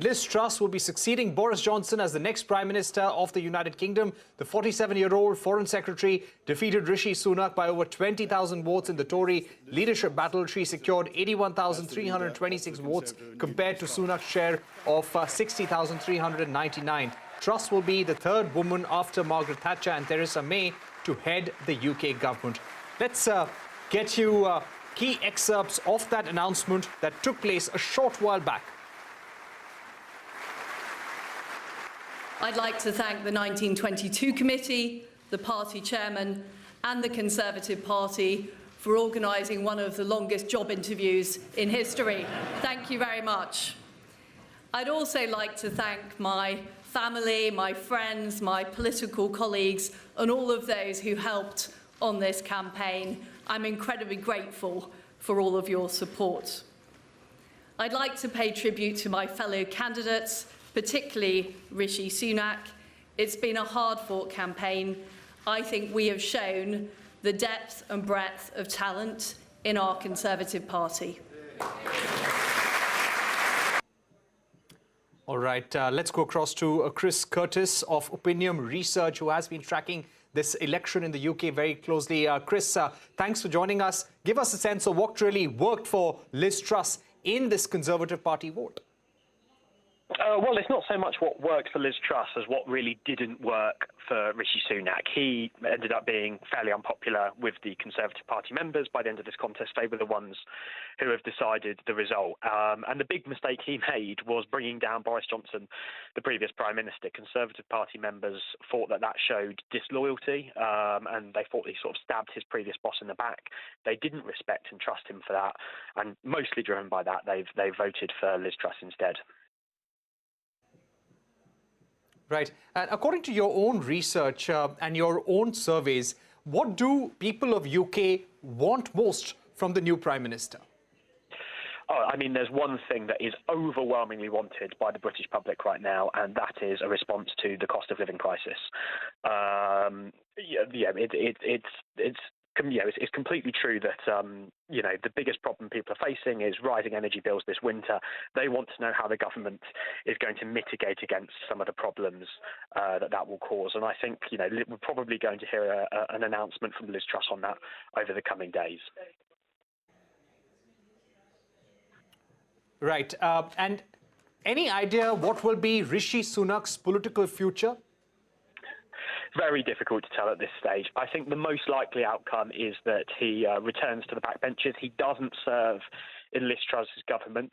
Liz Truss will be succeeding Boris Johnson as the next Prime Minister of the United Kingdom. The 47-year-old Foreign Secretary defeated Rishi Sunak by over 20,000 votes in the Tory leadership battle. She secured 81,326 votes compared to Sunak's share of 60,399. Truss will be the third woman after Margaret Thatcher and Theresa May to head the UK government. Let's get you key excerpts of that announcement that took place a short while back. I'd like to thank the 1922 committee, the party chairman and the Conservative Party for organising one of the longest job interviews in history. Thank you very much. I'd also like to thank my family, my friends, my political colleagues and all of those who helped on this campaign. I'm incredibly grateful for all of your support. I'd like to pay tribute to my fellow candidates, particularly Rishi Sunak. It's been a hard-fought campaign. I think we have shown the depth and breadth of talent in our Conservative Party. All right, let's go across to Chris Curtis of Opinium Research, who has been tracking this election in the UK very closely. Chris, thanks for joining us. Give us a sense of what really worked for Liz Truss in this Conservative Party vote. Well, it's not so much what worked for Liz Truss as what really didn't work for Rishi Sunak. He ended up being fairly unpopular with the Conservative Party members. By the end of this contest, they were the ones who have decided the result. And the big mistake he made was bringing down Boris Johnson, the previous Prime Minister. Conservative Party members thought that that showed disloyalty, and they thought he sort of stabbed his previous boss in the back. They didn't respect and trust him for that, and mostly driven by that, they voted for Liz Truss instead. Right. And according to your own research and your own surveys, what do people of UK want most from the new Prime Minister? Oh, I mean, there's one thing that is overwhelmingly wanted by the British public right now, and that is a response to the cost of living crisis. It's completely true that the biggest problem people are facing is rising energy bills this winter. They want to know how the government is going to mitigate against some of the problems that will cause. And I think we're probably going to hear an announcement from Liz Truss on that over the coming days. Right. And any idea what will be Rishi Sunak's political future? Very difficult to tell at this stage. I think the most likely outcome is that he returns to the backbenches. He doesn't serve in Liz Truss's government.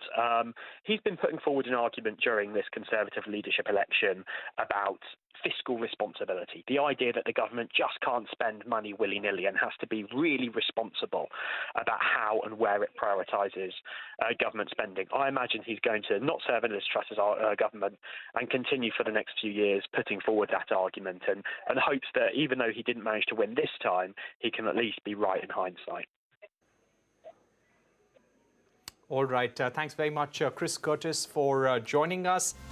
He's been putting forward an argument during this Conservative leadership election about fiscal responsibility, the idea that the government just can't spend money willy-nilly and has to be really responsible about how and where it prioritises government spending. I imagine he's going to not serve in Liz Truss's government and continue for the next few years putting forward that argument and hopes that even though he didn't manage to win this time, he can at least be right in hindsight. All right. Thanks very much, Chris Curtis, for joining us.